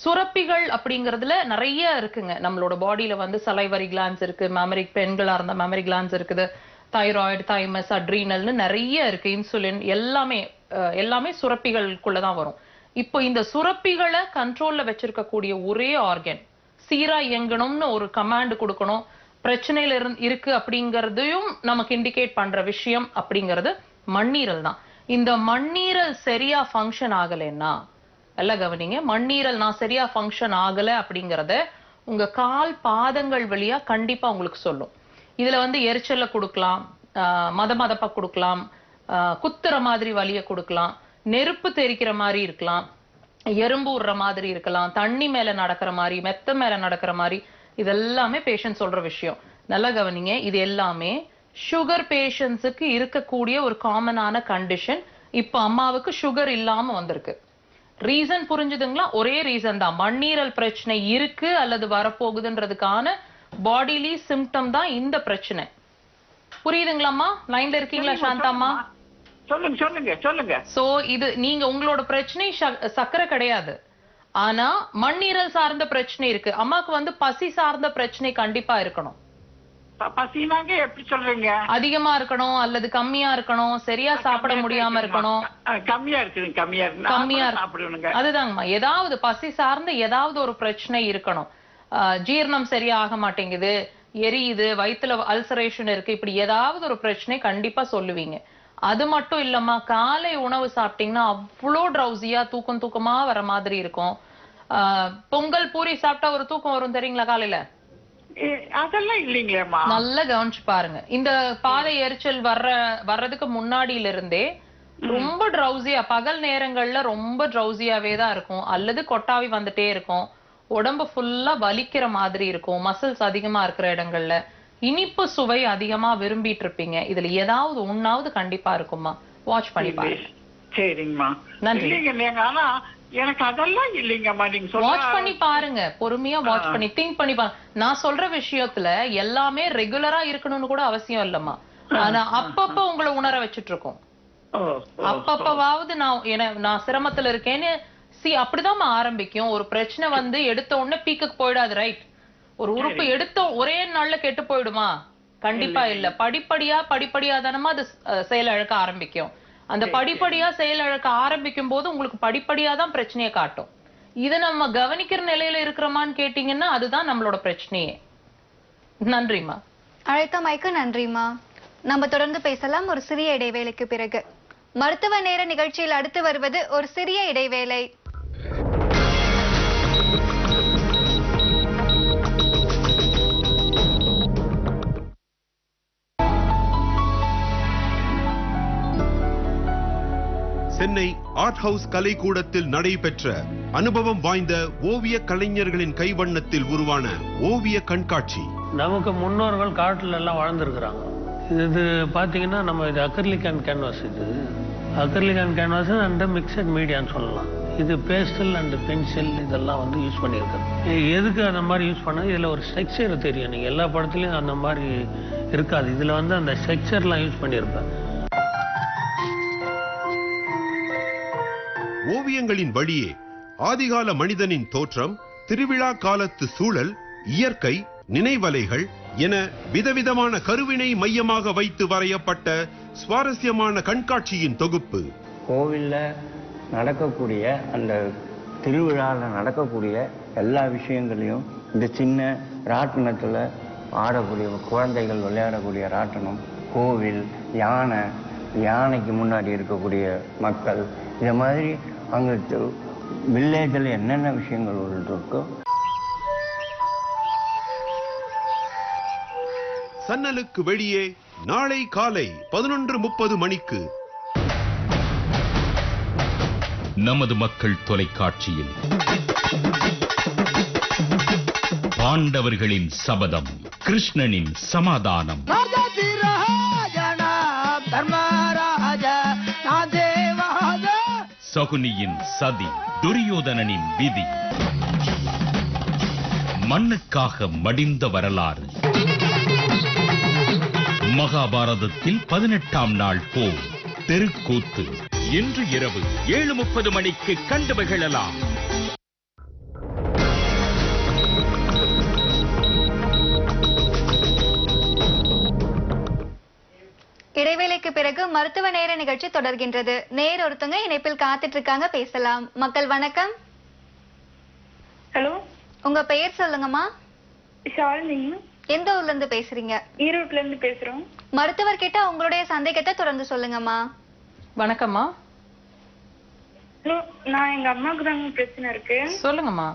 சுரப்பிகள் அப்படிங்கறதுல நிறைய இருக்குங்க. நம்மளோட பாடியில வந்து சலைவரி கிளான்ஸ் இருக்கு, மெமரிக், பெண்களா இருந்தா மெமரி கிளான்ஸ் இருக்குது, தைராய்டு, தைமஸ், அட்ரீனல்னு நிறைய இருக்கு, இன்சுலின், எல்லாமே சுரப்பிகளுக்குள்ளதான் வரும். இப்போ இந்த சுரப்பிகளை கண்ட்ரோல்ல வச்சிருக்கக்கூடிய ஒரே ஆர்கன், சீரா இயங்கணும்னு ஒரு கமாண்ட் கொடுக்கணும், பிரச்சனையில இருக்கு அப்படிங்கறதையும் நமக்கு இண்டிகேட் பண்ற விஷயம் அப்படிங்கிறது மண்ணீரல் தான். இந்த மண்ணீரல் சரியா ஃபங்க்ஷன் ஆகலைன்னா, எல்லாம் கவனிங்க, மண்ணீரல் நான் சரியா ஃபங்க்ஷன் ஆகல அப்படிங்கறத உங்க கால் பாதங்கள் வழியா கண்டிப்பா உங்களுக்கு சொல்லும். இதுல வந்து எரிச்சல கொடுக்கலாம், மதமதப்பா கொடுக்கலாம், குத்துற மாதிரி வலிய கொடுக்கலாம், நெருப்பு தெரிக்கிற மாதிரி இருக்கலாம், எறும்பு விடுற மாதிரி இருக்கலாம், தண்ணி மேல நடக்கிற மாதிரி, மெத்த மேல நடக்கிற மாதிரி, இதெல்லாமே பேஷண்ட் சொல்ற விஷயம். நல்லா கவனிங்க, இது எல்லாமே சுகர் பேஷண்ட்ஸுக்கு இருக்கக்கூடிய ஒரு காமனான கண்டிஷன். இப்ப அம்மாவுக்கு சுகர் இல்லாம வந்திருக்கு. ரீசன் புரிஞ்சுதுங்களா? ஒரே ரீசன் தான், மண்ணீரல் பிரச்சனை இருக்கு அல்லது வரப்போகுதுன்றதுக்கான பாடிலி சிம்டம் தான் இந்த பிரச்சனை. புரியுதுங்களாம்மா? லைன்ல இருக்கீங்களா சாந்தாம்மா?
சொல்லுங்க.
சோ இது நீங்க உங்களோட பிரச்சனை சக்கரை கிடையாது, ஆனா மண்ணீரல் சார்ந்த பிரச்சனை இருக்கு. அம்மாக்கு வந்து பசி சார்ந்த பிரச்சனை கண்டிப்பா இருக்கணும்.
பசினாங்க எப்படி சொல்றீங்க?
அதிகமா இருக்கணும் அல்லது கம்மியா இருக்கணும், சரியா சாப்பிட முடியாம இருக்கணும்.
கம்மியா சாப்பிடுங்க.
அதுதாங்கம்மா, ஏதாவது பசி சார்ந்த ஏதாவது ஒரு பிரச்சனை இருக்கணும். ஜீரணம் சரியா ஆக மாட்டேங்குது, எரியுது, வயிற்றுல அல்சரேஷன் இருக்கு, இப்படி ஏதாவது ஒரு பிரச்சனை கண்டிப்பா சொல்லுவீங்க. அது மட்டும் இல்லம்மா, காலை உணவு சாப்பிட்டீங்கன்னா அவ்வளோ ட்ரௌசியா தூக்கமா வர மாதிரி இருக்கும். பொங்கல் பூரி சாப்பிட்டா ஒரு தூக்கம் வரும் தெரியுங்களா காலையில?
அதெல்லாம் இல்லைங்களேம்மா.
நல்லா கவனிச்சு பாருங்க. இந்த பாதை எரிச்சல் வர்றதுக்கு முன்னாடியில இருந்தே ரொம்ப ட்ரௌசியா, பகல் நேரங்கள்ல ரொம்ப ட்ரௌசியாவே தான் இருக்கும், அல்லது கொட்டாவி வந்துட்டே இருக்கும், உடம்பு ஃபுல்லா வலிக்கிற மாதிரி இருக்கும், மசில்ஸ் அதிகமா இருக்கிற இடங்கள்ல இனிப்பு சுவை அதிகமா விரும்பிட்டு இருப்பீங்க. இதுல ஏதாவது ஒண்ணாவது கண்டிப்பா இருக்குமா? வாட்ச் பண்ணி பாருங்க.
சரிங்கம்மா,
நன்றி.
ஆனா எனக்கு அதெல்லாம் இல்லைங்கம்மா. நீங்க
வாட்ச் பண்ணி பாருங்க, பொறுமையா வாட்ச் பண்ணி திங்க் பண்ணி பாருங்க. நான் சொல்ற விஷயத்துல எல்லாமே ரெகுலரா இருக்கணும்னு கூட அவசியம் இல்லம்மா. ஆனா அப்பப்ப உங்களை உணர வச்சுட்டு இருக்கோம். அப்பப்பவாவது நான் சிரமத்துல இருக்கேன்னு அப்படிதான் ஆரம்பிக்கும். ஒரு பிரச்சனை வந்து எடுத்த உடனே பீக்குக்கு போயிடாது, ரைட்? ஒரு உறுப்பு எடுத்த ஒரே நாள்ல கெட்டு போயிடுமா? கண்டிப்பா இல்ல. படிப்படியா தானமா அது செயலிழக்க ஆரம்பிக்கும். அந்த படிப்படியா செயலிழக்க ஆரம்பிக்கும் போது உங்களுக்கு படிப்படியா தான் பிரச்சனையை காட்டும். இதை நம்ம கவனிக்கிற நிலையில இருக்கிறோமான்னு கேட்டீங்கன்னா அதுதான் நம்மளோட பிரச்சனையே. நன்றிமா.
அழைத்தமைக்கு நன்றிமா. நம்ம தொடர்ந்து பேசலாம் ஒரு சிறிய இடைவேளைக்கு பிறகு. மருத்துவ நேர நிகழ்ச்சியில் அடுத்து வருவது ஒரு சிறிய இடைவேளை.
சென்னை ஆர்ட் ஹவுஸ் கலைக்கூடத்தில் நடைபெற்ற அனுபவம் வாய்ந்த ஓவிய கலைஞர்களின் கைவண்ணத்தில் உருவான ஓவிய கண்காட்சி.
நமக்கு முன்னோர்கள் காட்டில் எல்லாம் வாழ்ந்துருக்குறாங்க. இது பார்த்தீங்கன்னா நம்ம இது அக்ரிலிக் அண்ட் கேன்வாஸ், இது acrylic and canvas and mixed மீடியான்னு சொல்லலாம். இது பேஸ்டல் அண்ட் பென்சில் இதெல்லாம் வந்து யூஸ் பண்ணியிருக்காங்க. எதுக்கு அந்த மாதிரி யூஸ் பண்ணது? இதில் ஒரு ஸ்ட்ரக்சர் தெரியும், நீங்கள் எல்லா படத்துலையும் அந்த மாதிரி இருக்காது. இதில் வந்து அந்த ஸ்ட்ரக்சர்லாம் யூஸ் பண்ணியிருப்பேன்.
ஓவியங்களின் வழியே ஆதிகால மனிதனின் தோற்றம், திருவிழா காலத்து சூழல், இயற்கை, நினைவலைகள் என விதவிதமான கருவினை மையமாக வைத்து வரையப்பட்ட சுவாரஸ்யமான கண்காட்சியின் தொகுப்பு.
கோவில்ல நடக்கக்கூடிய அந்த திருவிழாவில் நடக்கக்கூடிய எல்லா விஷயங்களையும் இந்த சின்ன ராட்டினத்தில் ஆடக்கூடிய குழந்தைகள் விளையாடக்கூடிய ராட்டினம், கோவில், யானைக்கு முன்னாடி இருக்கக்கூடிய மக்கள், இந்த மாதிரி அங்கே வில்லேஜில் என்னென்ன விஷயங்கள் இருக்கோ.
சன்னலுக்கு வெளியே நாளை காலை 11:30 மணிக்கு
நமது மக்கள் தொலைக்காட்சியில் பாண்டவர்களின் சபதம், கிருஷ்ணனின் சமாதானம், சகுனியின் சதி, துரியோதனனின் விதி, மண்ணுக்காக மடிந்த வரலாறு, மகாபாரதத்தில் 18ஆம் நாள் போர், தெருக்கூத்து. இன்று இரவு 7:30 மணிக்கு கண்டு மகிழலாம்.
இடைவேளைக்கு பிறகு மருத்துவ நேர நிகழ்ச்சி தொடர்கின்றது. நேர் ஒருத்தங்க இணைப்பில் காத்துட்டு இருக்காங்க, பேசலாம். மக்கள் வணக்கம்.
ஹலோ,
உங்க பெயர் சொல்லுங்கம்மா.
ஷாலினி.
எந்த ஊர்ல இருந்து பேசுறீங்க?
ஈரோட்ல இருந்து பேசுறோம்.
மருத்துவர் கிட்ட உங்களுடைய சந்தேகத்தை தொடர்ந்து சொல்லுங்கம்மா.
வணக்கம்மா.
ஹலோ, நான் எங்க அம்மாவுக்கு தாங்க பிரச்சனை இருக்கு.
சொல்லுங்கம்மா.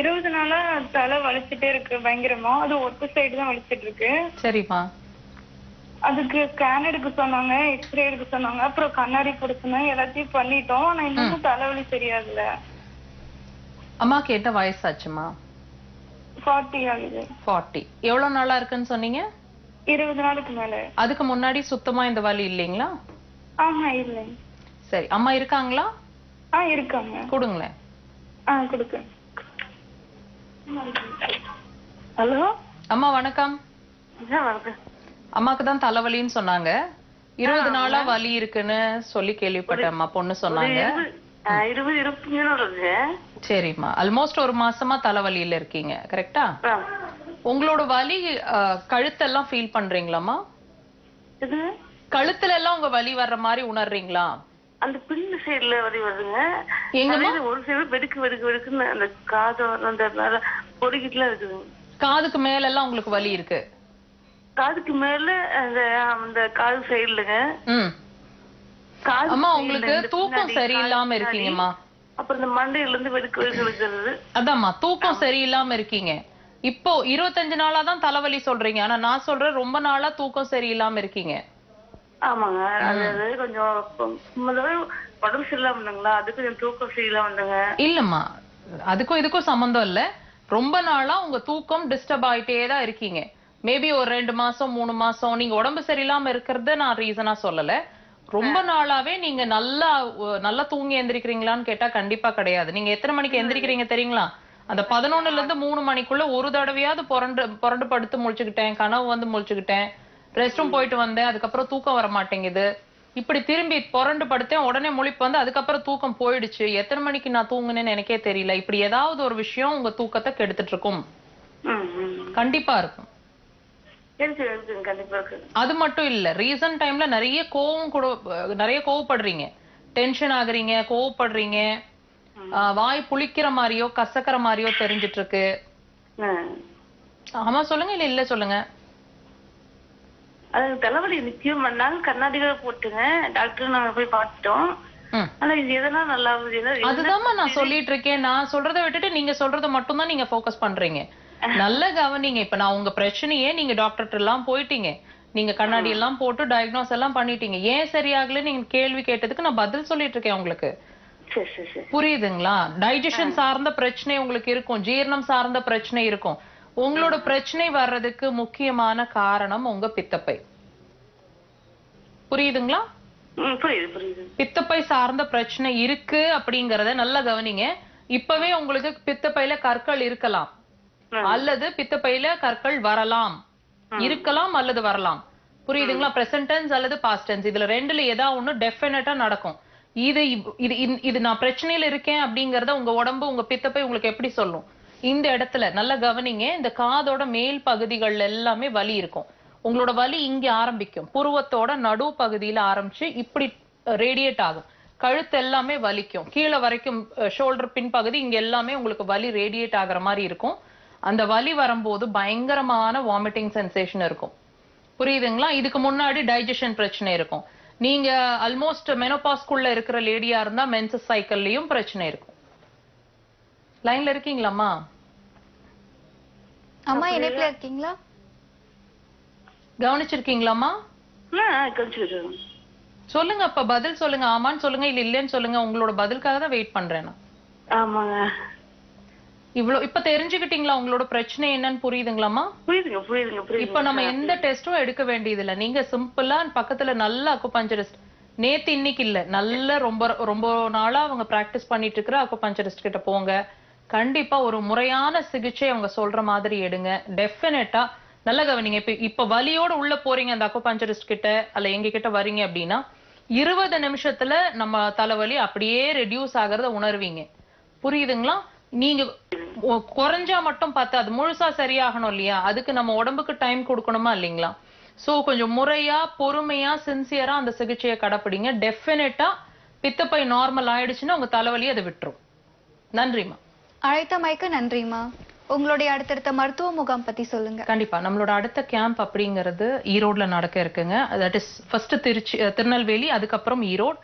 20 நாளா தலை வலிச்சுட்டே இருக்கு பயங்கரமா. அது ஒரு சைடு தான் வலிச்சிட்டு இருக்கு.
சரிம்மா.
அதுக்கு ஸ்கேன் எடுக்க சொன்னாங்க, எக்ஸ்ரே எடுக்க சொன்னாங்க, அப்புறம் கண்ணாடி கொடுத்துனா எல்லாத்தையும் பண்ணிட்டோம். ஆனா இன்னும் தலைவலி தெரியாதுல.
அம்மாக்கு என்ன வயசாச்சுமா?
40 ஆகுது.
40. எவ்வளவு நாளா இருக்குன்னு சொன்னீங்க?
20 நாளுக்கு மேல.
அதுக்கு முன்னாடி சுத்தமா இந்த வலி இல்லைங்களா?
ஆமா, இல்லை.
சரி, அம்மா இருக்காங்களா?
இருக்காங்க.
கொடுங்களேன்.
கொடுக்க. ஹலோ
அம்மா வணக்கம். அம்மாக்கு தான் தலைவலின்னு சொன்னாங்க. 20 நாளா வலி இருக்குன்னு சொல்லி கேள்விப்பட்டேன். அம்மா பொண்ணு சொன்னாங்க.
20
சரிம்மா, ஆல்மோஸ்ட் ஒரு மாசமா தலைவலியில இருக்கீங்க, கரெக்டா? உங்களோட வலி கழுத்தெல்லாம் ஃபீல் பண்றீங்களாம்மா? கழுத்துல எல்லாம் உங்க வலி வர்ற மாதிரி உணர்றீங்களா?
அந்த பின்னு சைடுல வலி வருதுங்க.
எங்கம்மா?
ஒரு சைடு வெடுக்குன்னு அந்த காது அந்த பொறுக்கிட்டுலாம் இருக்குது.
காதுக்கு மேல எல்லாம் உங்களுக்கு வலி இருக்கு?
காதுக்கு மேல அந்த காது சைடுலங்க.
அம்மா உங்களுக்கு தூக்கம் சரியில்லாம இருக்கீங்கம்மா.
அப்புறம் இந்த மண்டையில இருந்து வெடுக்கிறது.
அதாம்மா, தூக்கம் சரியில்லாம இருக்கீங்க. இப்போ 25 நாளா தான் தலைவலி சொல்றீங்க. ஆனா நான் சொல்றேன், ரொம்ப நாளா தூக்கம் சரியில்லாம இருக்கீங்க.
ஆமாங்க, அது கொஞ்சம் உடம்பு சரியில்லாம இருந்தாங்களா, அதுக்கு கொஞ்சம் தூக்கம் சரியில்லாம வந்தாங்க.
இல்லம்மா, அதுக்கும் இதுக்கும் சம்பந்தம் இல்ல. ரொம்ப நாளா உங்க தூக்கம் டிஸ்டர்ப் ஆயிட்டே தான் இருக்கீங்க. மேபி ஒரு 2 மாசம் 3 மாசம் நீங்க உடம்பு சரியில்லாம இருக்கிறத நான் ரீசனா சொல்லல. ரொம்ப நாளாவே நீங்க நல்லா தூங்கி எந்திரிக்கிறீங்களான்னு கேட்டா கண்டிப்பா கிடையாது. நீங்க எத்தனை மணிக்கு எந்திரிக்கிறீங்க தெரியுங்களா? அந்த 11ல இருந்து 3 மணிக்குள்ள ஒரு தடவையாவது புரண்டு படுத்து முழிச்சுக்கிட்டேன், கனவு வந்து முழிச்சுக்கிட்டேன், ரெஸ்ட் ரூம் போயிட்டு வந்தேன், அதுக்கப்புறம் தூக்கம் வர மாட்டேங்குது, இப்படி திரும்பி புரண்டு படுத்தேன், உடனே முழிப்பு வந்து அதுக்கப்புறம் தூக்கம் போயிடுச்சு, எத்தனை மணிக்கு நான் தூங்குனேன்னு எனக்கே தெரியல, இப்படி ஏதாவது ஒரு விஷயம் உங்க தூக்கத்தை கெடுத்துட்டு இருக்கும். கண்டிப்பா இருக்கும். அது மட்டும் இல்ல, ரீசன்ட் டைம்ல நிறைய கோவப்படுறீங்க, டென்ஷன் ஆகுறீங்க, கோவப்படுறீங்க, வாய் புளிக்கிற மாதிரியோ கசக்கிற மாதிரியோ தெரிஞ்சிட்டு இருக்கு. ஆமா சொல்லுங்க, இல்ல சொல்லுங்க.
அது தலைவலி நிச்சயம் பண்ணாங்க, கண்ணாடிகளை போட்டுங்க, டாக்டர் நாங்க போய் பார்த்துட்டோம். ஆனா இது எதனா நல்லா
அதுதான் நான் சொல்லிட்டு இருக்கேன். நான் சொல்றதை விட்டுட்டு நீங்க சொல்றதை மட்டும் தான் நீங்க போக்கஸ் பண்றீங்க. நல்ல கவனிங்க. இப்ப நான் உங்க பிரச்சனையே நீங்க டாக்டர் எல்லாம் போயிட்டீங்க, நீங்க கண்ணாடி எல்லாம் போட்டு டயக்னோஸ் எல்லாம் பண்ணிட்டீங்க. ஏன் சரியாகல நீங்க கேள்வி கேட்டதுக்கு நான் பதில் சொல்லிட்டு இருக்கேன் உங்களுக்கு. புரியுதுங்களா? டைஜஷன் சார்ந்த பிரச்சனை உங்களுக்கு இருக்கும், ஜீரணம் சார்ந்த பிரச்சனை இருக்கும். உங்களோட பிரச்சனை வர்றதுக்கு முக்கியமான காரணம் உங்க பித்தப்பை. புரியுதுங்களா? பித்தப்பை சார்ந்த பிரச்சனை இருக்கு அப்படிங்கறத நல்லா கவனிங்க. இப்பவே உங்களுக்கு பித்தப்பையில கற்கள் இருக்கலாம், அல்லது பித்தப்பையில கற்கள் வரலாம், இருக்கலாம் அல்லது வரலாம். புரியுதுங்களா? பிரசன்ட் டென்ஸ் அல்லது பாஸ்ட் டென்ஸ், இதுல ரெண்டுல ஏதாவது ஒண்ணு டெஃபினட்டா நடக்கும். இது நான் பிரச்சனையில இருக்கேன் அப்படிங்கறத உங்க உடம்பு உங்க பித்தப்பை உங்களுக்கு எப்படி சொல்லும்? இந்த இடத்துல நல்லா கவனிங்க, இந்த காதோட மேல் பகுதிகள் எல்லாமே வலி இருக்கும். உங்களோட வலி இங்க ஆரம்பிக்கும், புருவத்தோட நடு பகுதியில ஆரம்பிச்சு இப்படி ரேடியேட் ஆகும். கழுத்து எல்லாமே வலிக்கும், கீழே வரைக்கும் ஷோல்டர் பின்பகுதி இங்க எல்லாமே உங்களுக்கு வலி ரேடியேட் ஆகுற மாதிரி இருக்கும். அந்த வலி வரும்போது பயங்கரமான வாமிட்டிங் சென்சேஷன் இருக்கும். புரியுதுங்களா? இதுக்கு முன்னாடி டைஜஷன் பிரச்சனை இருக்கும். நீங்க ஆல்மோஸ்ட் மெனோபாஸ்குள்ள இருக்கிற லேடியா இருந்தா மென்சஸ் சைக்கிள்லயும் பிரச்சனை இருக்கும். லைன்ல இருக்கீங்களாம்மா?
அம்மா இணைப்புல இருக்கீங்களா?
கவனிச்சிருக்கீங்களாம்மா? சொல்லுங்க, அப்ப பதில் சொல்லுங்க. ஆமான்னு சொல்லுங்க, இல்ல இல்லன்னு சொல்லுங்க. உங்களோட பதிலுக்காக தான் வெயிட் பண்றேன் நான்.
ஆமாங்க.
இவ்வளவு இப்ப தெரிஞ்சுக்கிட்டீங்களா உங்களோட பிரச்சனை என்னன்னு? புரியுதுங்களாமா?
புரியுதுங்க.
இப்ப நம்ம எந்த டெஸ்டும் எடுக்க வேண்டியது இல்ல. நீங்க சிம்பிளா பக்கத்துல நல்ல அக்குபஞ்சரிஸ்ட், நேத்து இன்னைக்கு இல்ல, நல்ல ரொம்ப ரொம்ப நாளா அவங்க பிராக்டிஸ் பண்ணிட்டு இருக்கிற அக்குபஞ்சரிஸ்ட் கிட்ட போங்க. கண்டிப்பா ஒரு முறையான சிகிச்சை அவங்க சொல்ற மாதிரி எடுங்க. டெஃபினட்டா நல்ல கவனிங்க. இப்ப வலியோட உள்ள போறீங்க அந்த அக்குபஞ்சரிஸ்ட் கிட்ட அல்ல எங்க கிட்ட வரீங்க அப்படின்னா 20 நிமிஷத்துல நம்ம தலைவலி அப்படியே ரெடியூஸ் ஆகிறத உணர்வீங்க. புரியுதுங்களா? நீங்க குறைஞ்சா மட்டும் பார்த்தா அது முழுசா சரியாகணும் இல்லையா? அதுக்கு நம்ம உடம்புக்கு டைம் கொடுக்கணுமா இல்லைங்களா? சோ கொஞ்சம் முறையா பொறுமையா சின்சியரா அந்த சிகிச்சையை கடைப்பிடிங்க. டெஃபினட்டா பித்தப்பை நார்மல் ஆயிடுச்சுன்னா உங்க தலைவலி அதை விட்டுரும். நன்றிமா.
அழைத்தமைக்கு நன்றிமா. உங்களுடைய அடுத்தடுத்த மருத்துவ முகாம் பத்தி சொல்லுங்க.
கண்டிப்பா நம்மளோட அடுத்த கேம்ப் அப்படிங்கிறது ஈரோட்ல நடக்க இருக்குங்க. தட் இஸ் ஃபர்ஸ்ட் திருநெல்வேலி, அதுக்கப்புறம் ஈரோடு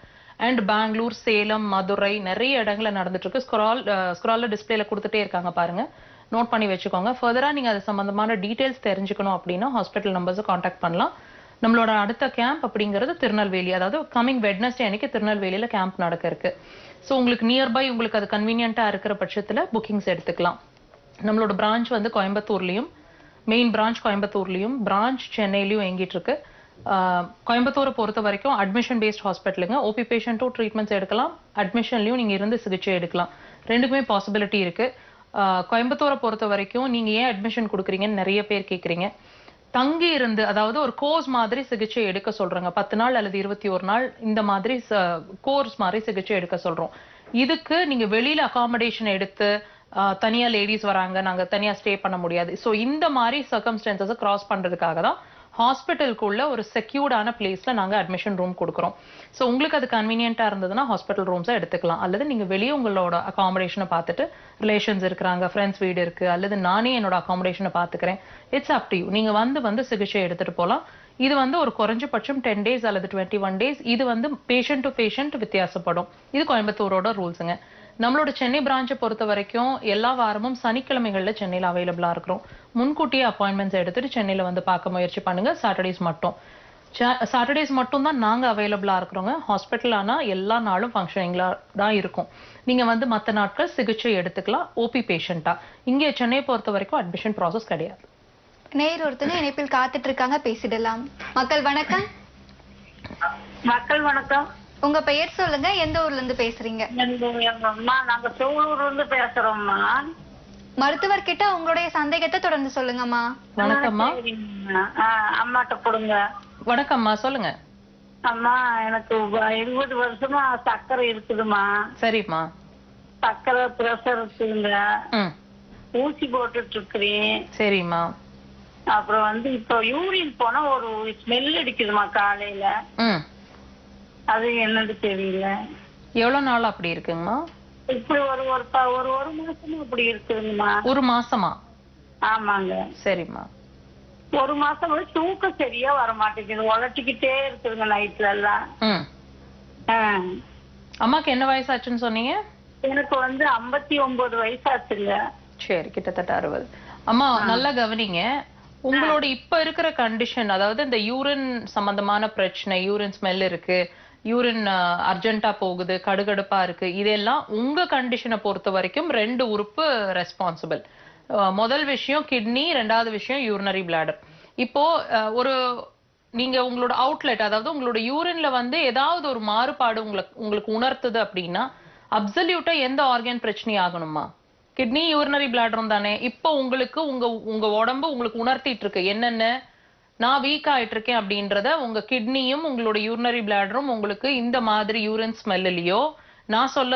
அண்ட் பெங்களூர், சேலம், மதுரை, நிறைய இடங்கள்ல நடந்துட்டு இருக்கு. ஸ்க்ரால்ல டிஸ்பிளேல கொடுத்துட்டே இருக்காங்க பாருங்க, நோட் பண்ணி வச்சுக்கோங்க. ஃபர்தரா நீங்க அது சம்பந்தமான டீடைல்ஸ் தெரிஞ்சுக்கணும் அப்படின்னா ஹாஸ்பிட்டல் நம்பர்ஸை காண்டாக்ட் பண்ணலாம். நம்மளோட அடுத்த கேம்ப் அப்படிங்கிறது திருநெல்வேலி, அதாவது கமிங் வெட்னஸ்டே அன்னைக்கு திருநெல்வேலியில கேம்ப் நடக்க இருக்கு. ஸோ உங்களுக்கு நியர்பை உங்களுக்கு அது கன்வீனியன்ட்டா இருக்கிற பட்சத்துல புக்கிங்ஸ் எடுத்துக்கலாம். நம்மளோட பிரான்ச் வந்து கோயம்புத்தூர்லயும், மெயின் பிரான்ச் கோயம்புத்தூர்லயும், பிரான்ச் சென்னையிலயும் எங்கிட்டு இருக்கு. கோயம்புத்தூரை பொறுத்த வரைக்கும் அட்மிஷன் பேஸ்ட் ஹாஸ்பிட்டலுங்க. ஓபி பேஷண்ட்டும் ட்ரீட்மெண்ட்ஸ் எடுக்கலாம், அட்மிஷன்லயும் நீங்க இருந்து சிகிச்சை எடுக்கலாம். ரெண்டுக்குமே பாசிபிலிட்டி இருக்கு. கோயம்புத்தூரை பொறுத்த வரைக்கும் நீங்க ஏன் அட்மிஷன் கொடுக்குறீங்கன்னு நிறைய பேர் கேட்குறீங்க. தங்கி இருந்து, அதாவது ஒரு கோர்ஸ் மாதிரி சிகிச்சை எடுக்க சொல்றாங்க. 10 நாள் அல்லது 21 நாள் இந்த மாதிரி கோர்ஸ் மாதிரி சிகிச்சை எடுக்க சொல்றோம். இதுக்கு நீங்க வெளியில அகாமடேஷன் எடுத்து தனியா லேடிஸ் வராங்க, நாங்க தனியா ஸ்டே பண்ண முடியாது. ஸோ இந்த மாதிரி சர்க்கம்ஸ்டன்சஸை கிராஸ் பண்றதுக்காக தான் ஹாஸ்பிட்டலுக்குள்ள ஒரு செக்யூர்டான பிளேஸ்ல நாங்க அட்மிஷன் ரூம் கொடுக்குறோம். ஸோ உங்களுக்கு அது கன்வீனியன்ட்டா இருந்ததுன்னா ஹாஸ்பிட்டல் ரூம்ஸை எடுத்துக்கலாம். அல்லது நீங்க வெளியே உங்களோட அகாமடேஷனை பார்த்துட்டு, ரிலேஷன்ஸ் இருக்கிறாங்க, ஃப்ரெண்ட்ஸ் வீடு இருக்கு, அல்லது நானே என்னோட அகாமடேஷனை பார்த்துக்கிறேன், இட்ஸ் அப் டு யூ. நீங்க வந்து சிகிச்சை எடுத்துட்டு போகலாம். இது வந்து ஒரு குறைஞ்சபட்சம் 10 days அல்லது 21 days. இது வந்து பேஷண்ட் டு பேஷண்ட் வித்தியாசப்படும். இது கோயம்புத்தூரோட ரூல்ஸுங்க. நம்மளோட சென்னை பிரான்ச்சை பொறுத்த வரைக்கும் எல்லா வாரமும் சனிக்கிழமைகள்ல சென்னையில அவைலபிளா இருக்கிறோம். முன்கூட்டியே அப்பாயின்மெண்ட்ஸ் எடுத்துட்டு சென்னையில வந்து பார்க்க முயற்சி பண்ணுங்க. சாட்டர்டேஸ் மட்டும் தான் நாங்க அவைலபிளா இருக்கிறோங்க. ஹாஸ்பிட்டல் ஆனா எல்லா நாளும் ஃபங்க்ஷனிங்ல தான் இருக்கும். நீங்க வந்து மற்ற நாட்கள் சிகிச்சை எடுத்துக்கலாம் ஓபி பேஷண்டா. இங்கே சென்னை பொறுத்த வரைக்கும் அட்மிஷன் ப்ராசஸ் கிடையாது.
நேர் ஒருத்தங்க இணைப்பில் காத்துட்டு இருக்காங்க, பேசிடலாம். மக்கள் வணக்கம்.
மக்கள் வணக்கம்.
உங்க பெயர் சொல்லுங்க, எந்த ஊர்ல இருந்து பேசுறீங்க?
எங்க அம்மா, நாங்க சோழூர்ல இருந்து பேசுறோம்மா.
மருத்துவர் கிட்ட உங்களுடைய சந்தேகத்தை தொடர்ந்து சொல்லுங்கம்மா.
வணக்கம்மா.
அம்மாட்ட கொடுங்க.
வணக்கம்மா, சொல்லுங்க.
அம்மா, எனக்கு 20 வருஷமா சர்க்கரை இருக்குதுமா.
சரிம்மா.
சர்க்கரை பிரஷர் இருக்குங்க. ஊசி போட்டுட்டு இருக்கிறேன்.
சரிம்மா.
அப்புறம் வந்து இப்போ யூரின் போனா ஒரு ஸ்மெல் அடிக்குதுமா காலையில. அது என்னது தெரியல.
எவ்வளவு நாள் அப்படி இருக்குங்கம்மா?
இப்படி ஒரு மாசமா அப்படி இருக்குதுங்கம்மா.
ஒரு மாசமா?
ஆமாங்க.
சரிம்மா.
ஒரு மாசம் தூக்கம் சரியா வர மாட்டேங்குது, உலட்டிக்கிட்டே இருக்குதுங்க நைட்ல எல்லாம்.
அம்மாக்கு என்ன வயசாச்சுன்னு சொன்னீங்க?
எனக்கு வந்து 59 வயசாச்சுங்க.
சரி, கிட்டத்தட்ட 60. அம்மா நல்லா கவனிங்க. உங்களோட இப்ப இருக்கிற கண்டிஷன், அதாவது இந்த யூரின் சம்பந்தமான பிரச்சனை, யூரின் ஸ்மெல் இருக்கு, யூரின் அர்ஜென்ட்டா போகுது, கடுகடுப்பா இருக்கு, இதெல்லாம் உங்க கண்டிஷனை பொறுத்த வரைக்கும் 2 உறுப்பு ரெஸ்பான்சிபிள். முதல் விஷயம் கிட்னி, 2வது விஷயம் யூரினரி பிளாடர். இப்போ ஒரு நீங்க உங்களோட அவுட்லெட், அதாவது உங்களோட யூரின்ல வந்து ஏதாவது ஒரு மாறுபாடு உங்களுக்கு உணர்த்துது அப்படின்னா அப்சல்யூட்டா எந்த ஆர்கன் பிரச்சனை ஆகணுமா? கிட்னி, யூரினரி பிளாடரும் தானே. இப்போ உங்களுக்கு உங்க உடம்பு உங்களுக்கு உணர்த்திட்டு இருக்கு என்னென்ன நான் வீக் ஆயிட்டு இருக்கேன் அப்படின்றத உங்க கிட்னியும் உங்களோட யூரினரி பிளாடரும் உங்களுக்கு இந்த மாதிரி யூரின் ஸ்மெல்லையோ நான் சொல்ல